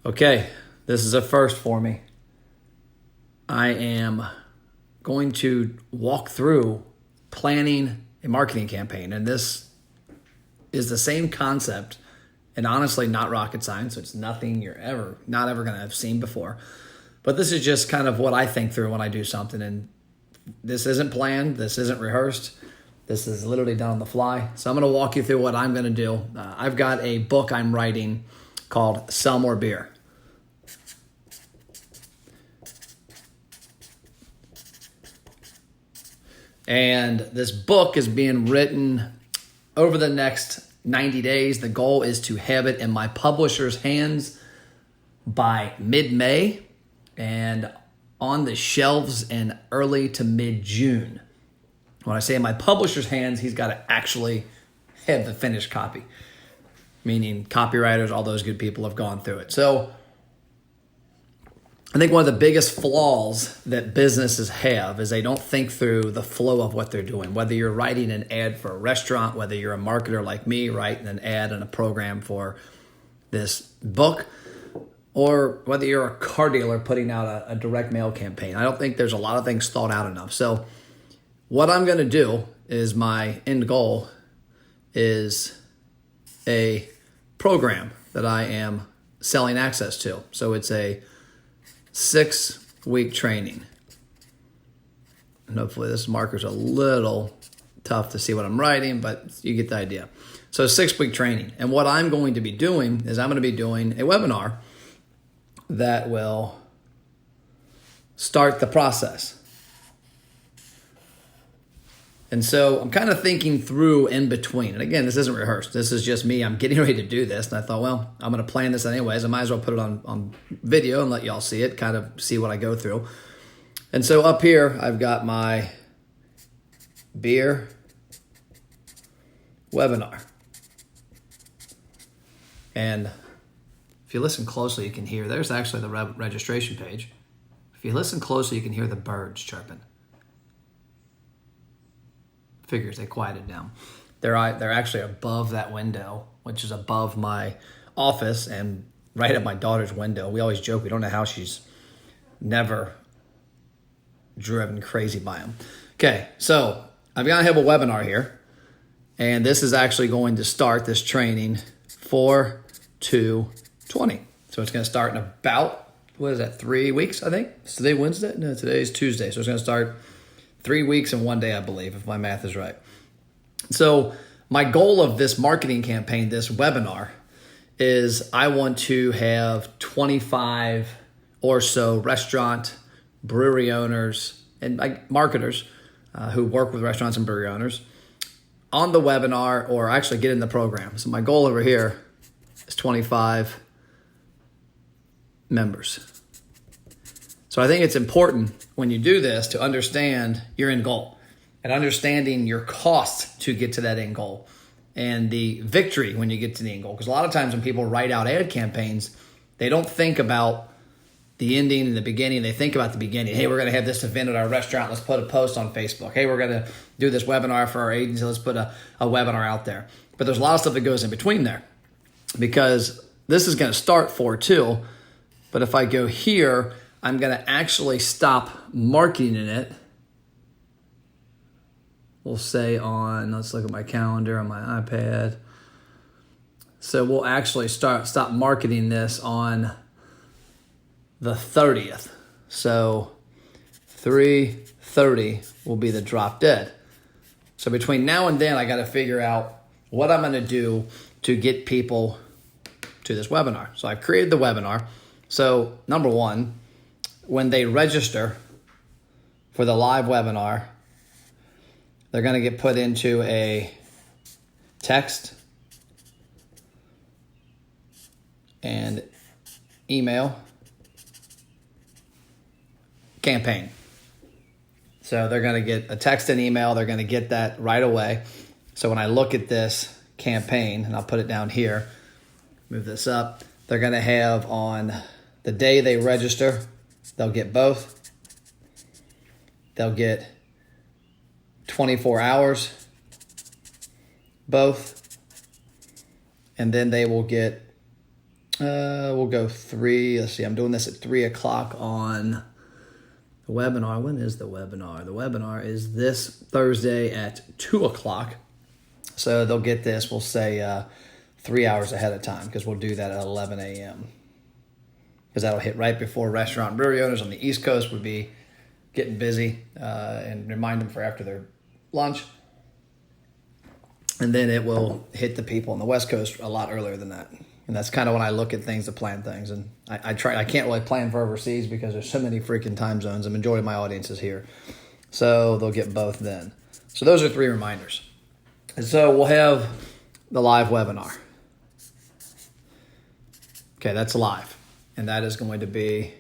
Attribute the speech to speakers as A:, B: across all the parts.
A: Okay, this is a first for me. I am going to walk through planning a marketing campaign, and this is the same concept, and honestly, not rocket science. It's nothing you're not ever going to have seen before. But this is just kind of what I think through when I do something, and this isn't planned. This isn't rehearsed. This is literally done on the fly. So I'm going to walk you through what I'm going to do. I've got a book I'm writing called Sell More Beer. And this book is being written over the next 90 days. The goal is to have it in my publisher's hands by mid-May and on the shelves in early to mid-June. When I say in my publisher's hands, he's got to actually have the finished copy, meaning copywriters, all those good people have gone through it. So I think one of the biggest flaws that businesses have is they don't think through the flow of what they're doing. Whether you're writing an ad for a restaurant, whether you're a marketer like me writing an ad and a program for this book, or whether you're a car dealer putting out a direct mail campaign. I don't think there's a lot of things thought out enough. So what I'm going to do is my end goal is a program that I am selling access to. So it's a 6-week training. And hopefully this marker's a little tough to see what I'm writing, but you get the idea. So 6-week training. And what I'm going to be doing is I'm going to be doing a webinar that will start the process. And so I'm kind of thinking through in between. And again, this isn't rehearsed. This is just me. I'm getting ready to do this. And I thought, well, I'm going to plan this anyways. I might as well put it on video and let y'all see it, kind of see what I go through. And so up here, I've got my beer webinar. And if you listen closely, you can hear, there's actually the registration page. If you listen closely, you can hear the birds chirping. Figures they quieted down. They're actually above that window, which is above my office and right at my daughter's window. We always joke we don't know how she's never driven crazy by them. Okay, so I'm going to have a webinar here, and this is actually going to start this training 4/2/20. So it's going to start in about, 3 weeks, I think? Is today Wednesday? No, today's Tuesday. So it's going to start 3 weeks and 1 day, I believe, if my math is right. So my goal of this marketing campaign, this webinar, is I want to have 25 or so restaurant, brewery owners, and marketers who work with restaurants and brewery owners on the webinar or actually get in the program. So my goal over here is 25 members. So I think it's important when you do this to understand your end goal and understanding your cost to get to that end goal and the victory when you get to the end goal. Because a lot of times when people write out ad campaigns, they don't think about the ending and the beginning. They think about the beginning. Hey, we're going to have this event at our restaurant. Let's put a post on Facebook. Hey, we're going to do this webinar for our agency. Let's put a webinar out there. But there's a lot of stuff that goes in between there because this is going to start 4/2. But if I go here, I'm going to actually stop marketing in it. We'll say let's look at my calendar on my iPad. So we'll actually stop marketing this on the 30th. So 3/30 will be the drop dead. So between now and then, I got to figure out what I'm going to do to get people to this webinar. So I created the webinar. So number one, when they register for the live webinar, they're going to get put into a text and email campaign. So they're going to get a text and email. They're going to get that right away. So when I look at this campaign, and I'll put it down here, move this up, they're going to have on the day they register, they'll get both. They'll get 24 hours, both. And then they will get We'll go 3. Let's see. I'm doing this at 3 o'clock on the webinar. When is the webinar? The webinar is this Thursday at 2 o'clock. So they'll get this, we'll say 3 hours ahead of time, because we'll do that at 11 a.m. Because that'll hit right before restaurant and brewery owners on the East Coast would be getting busy, and remind them for after their lunch. And then it will hit the people on the West Coast a lot earlier than that. And that's kind of when I look at things to plan things. And I can't really plan for overseas because there's so many freaking time zones. The majority of my audience is here. So they'll get both then. So those are 3 reminders. And so we'll have the live webinar. Okay, that's live. And that is going to be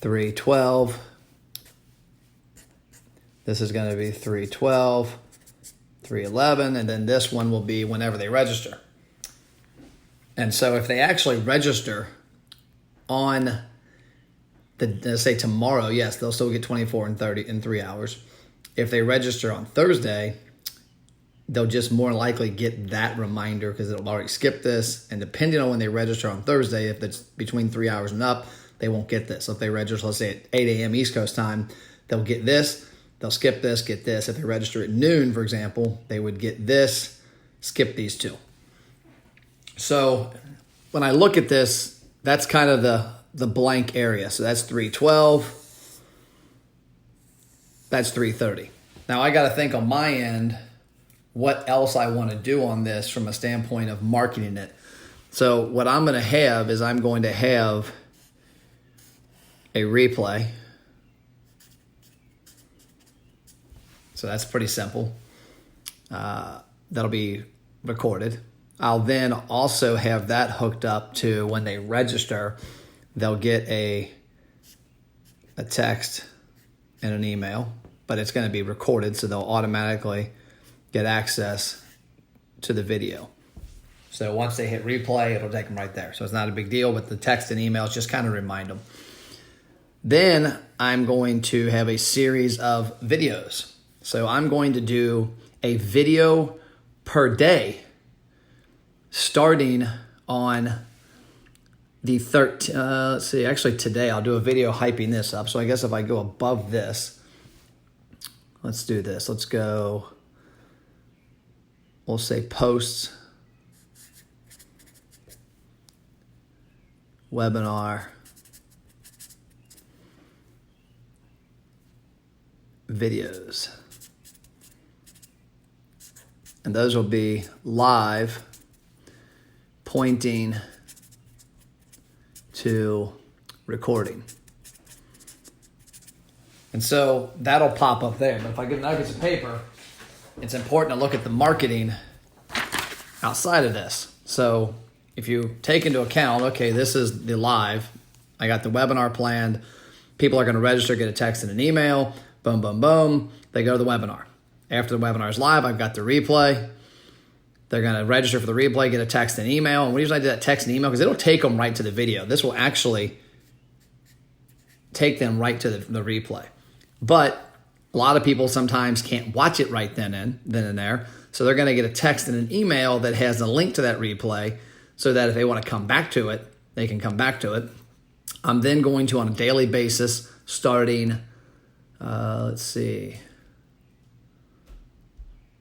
A: 3:12. This is going to be 3:12, 3:11, and then this one will be whenever they register. And so if they actually register on let's say tomorrow, yes, they'll still get 24 and 30 in 3 hours. If they register on Thursday, they'll just more likely get that reminder because it'll already skip this. And depending on when they register on Thursday, if it's between 3 hours and up, they won't get this. So if they register, let's say at 8 a.m. East Coast time, they'll get this. They'll skip this, get this. If they register at noon, for example, they would get this, skip these 2. So when I look at this, that's kind of the blank area. So that's 3:12. That's 3:30. Now I got to think on my end what else I want to do on this from a standpoint of marketing it. So what I'm going to have is I'm going to have a replay. So that's pretty simple. That'll be recorded. I'll then also have that hooked up to when they register, they'll get a text and an email, but it's going to be recorded, so they'll automatically get access to the video. So once they hit replay, it'll take them right there. So it's not a big deal, but the text and emails just kind of remind them. Then I'm going to have a series of videos. So I'm going to do a video per day starting on the 13th. Let's see, actually today I'll do a video hyping this up. So I guess if I go above this, let's do this. Let's go, we'll say posts, webinar, videos. And those will be live, pointing to recording. And so that'll pop up there. But if I get another piece of paper, it's important to look at the marketing outside of this. So if you take into account, okay, this is the live, I got the webinar planned, people are going to register, get a text and an email, boom, boom, boom, they go to the webinar. After the webinar is live, I've got the replay. They're going to register for the replay, get a text and email. And the reason I did that text and email, because it'll take them right to the video. This will actually take them right to the replay. But a lot of people sometimes can't watch it right then and there. So they're going to get a text and an email that has a link to that replay so that if they want to come back to it, they can come back to it. I'm then going to, on a daily basis, starting, let's see.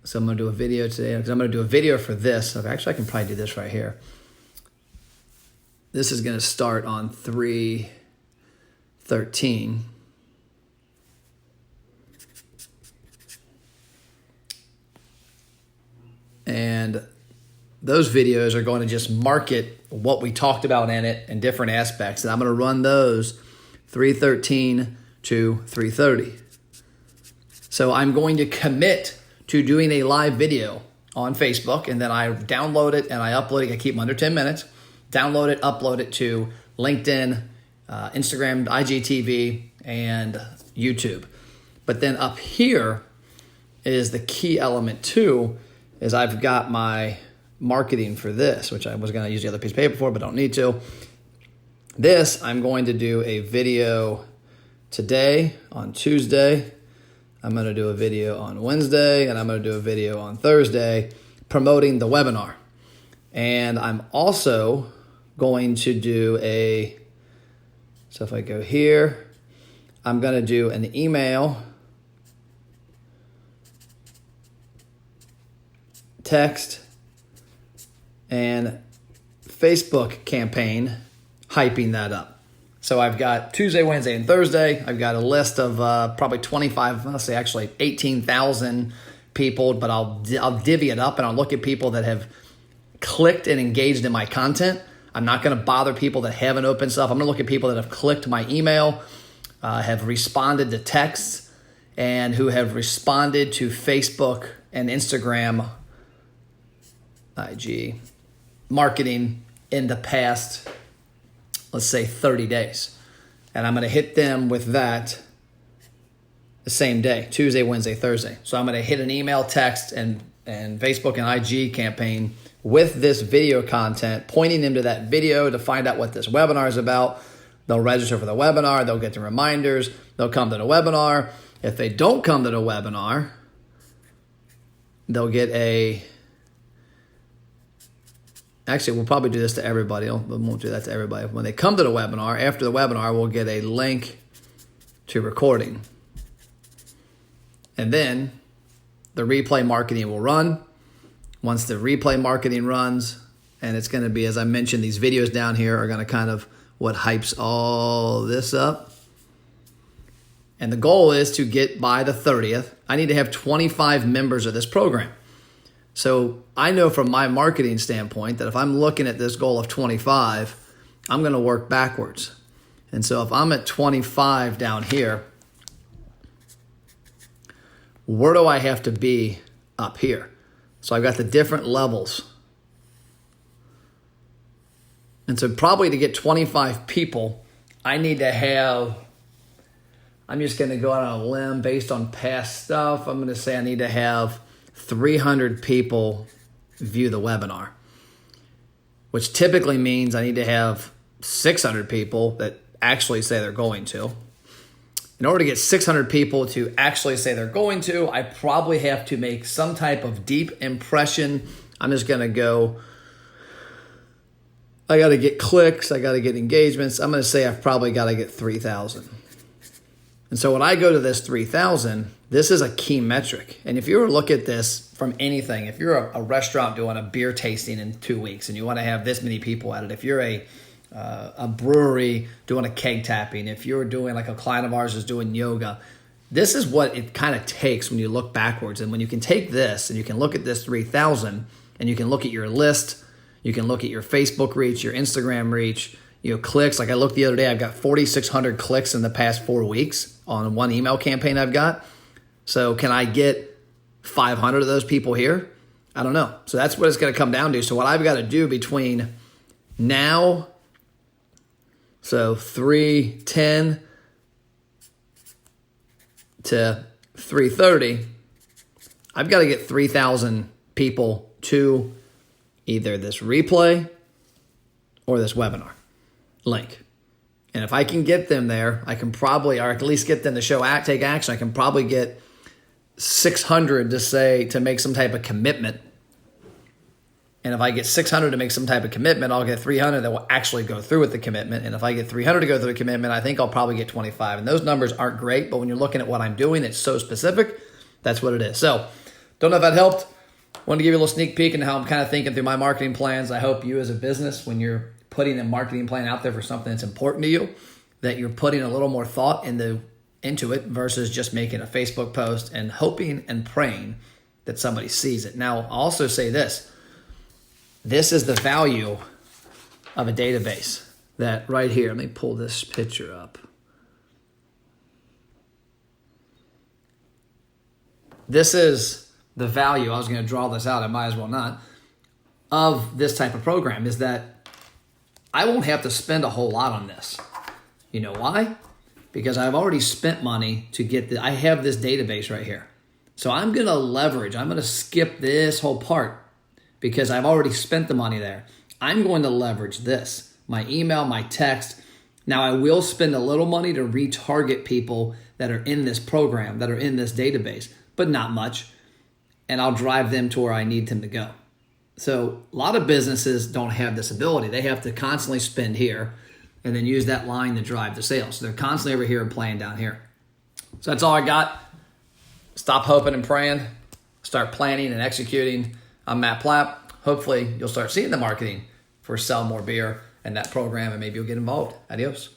A: So I'm going to do a video today because I'm going to do a video for this. So actually, I can probably do this right here. This is going to start on 3/13. And those videos are going to just market what we talked about in it and different aspects. And I'm going to run those 3:13 to 3:30. So I'm going to commit to doing a live video on Facebook, and then I download it and I upload it. I keep them under 10 minutes. Download it, upload it to LinkedIn, Instagram, IGTV, and YouTube. But then up here is the key element too, is I've got my marketing for this, which I was going to use the other piece of paper for, but don't need to. This, I'm going to do a video today on Tuesday. I'm going to do a video on Wednesday, and I'm going to do a video on Thursday promoting the webinar. And I'm also going to do so if I go here, I'm going to do an email, text, and Facebook campaign hyping that up. So I've got Tuesday, Wednesday, and Thursday. I've got a list of probably 25, I'll say actually 18,000 people, but I'll divvy it up and I'll look at people that have clicked and engaged in my content. I'm not going to bother people that haven't opened stuff. I'm going to look at people that have clicked my email, have responded to texts, and who have responded to Facebook and Instagram, IG, marketing in the past, let's say 30 days. And I'm going to hit them with that the same day, Tuesday, Wednesday, Thursday. So I'm going to hit an email, text, and Facebook and IG campaign with this video content, pointing them to that video to find out what this webinar is about. They'll register for the webinar. They'll get the reminders. They'll come to the webinar. If they don't come to the webinar, they'll get actually, we'll probably do this to everybody. We won't do that to everybody. When they come to the webinar, after the webinar, we'll get a link to recording. And then the replay marketing will run. Once the replay marketing runs, and it's going to be, as I mentioned, these videos down here are going to kind of what hypes all this up. And the goal is to get by the 30th. I need to have 25 members of this program. So I know from my marketing standpoint that if I'm looking at this goal of 25, I'm going to work backwards. And so if I'm at 25 down here, where do I have to be up here? So I've got the different levels. And so probably to get 25 people, I need to have, I'm just going to go out on a limb based on past stuff. I'm going to say I need to have 300 people view the webinar, which typically means I need to have 600 people that actually say they're going to. In order to get 600 people to actually say they're going to, I probably have to make some type of deep impression. I'm just going to go, I got to get clicks, I got to get engagements. I'm going to say I've probably got to get 3,000. And so when I go to this 3,000, this is a key metric. And if you were to look at this from anything, if you're a restaurant doing a beer tasting in 2 weeks and you want to have this many people at it, if you're a brewery doing a keg tapping, if you're doing like a client of ours is doing yoga, this is what it kind of takes when you look backwards. And when you can take this and you can look at this 3,000 and you can look at your list, you can look at your Facebook reach, your Instagram reach, clicks. Like I looked the other day, I've got 4,600 clicks in the past 4 weeks on one email campaign I've got. So can I get 500 of those people here? I don't know. So that's what it's going to come down to. So what I've got to do between now, so 3:10 to 3:30, I've got to get 3,000 people to either this replay or this webinar link. And if I can get them there, I can probably, or at least get them to take action, I can probably get 600 to make some type of commitment. And if I get 600 to make some type of commitment, I'll get 300 that will actually go through with the commitment. And if I get 300 to go through the commitment, I think I'll probably get 25. And those numbers aren't great, but when you're looking at what I'm doing, it's so specific. That's what it is. So don't know if that helped. Wanted to give you a little sneak peek into how I'm kind of thinking through my marketing plans. I hope you as a business, when you're putting a marketing plan out there for something that's important to you, that you're putting a little more thought into it versus just making a Facebook post and hoping and praying that somebody sees it. Now, I'll also say this. This is the value of a database that right here, let me pull this picture up. This is the value, I was going to draw this out, I might as well not, of this type of program is that I won't have to spend a whole lot on this. You know why? Because I've already spent money to get I have this database right here. So I'm going to skip this whole part because I've already spent the money there. I'm going to leverage this, my email, my text. Now I will spend a little money to retarget people that are in this program, that are in this database, but not much. And I'll drive them to where I need them to go. So a lot of businesses don't have this ability. They have to constantly spend here and then use that line to drive the sales. So they're constantly over here and playing down here. So that's all I got. Stop hoping and praying. Start planning and executing. I'm Matt Platt. Hopefully you'll start seeing the marketing for Sell More Beer and that program, and maybe you'll get involved. Adios.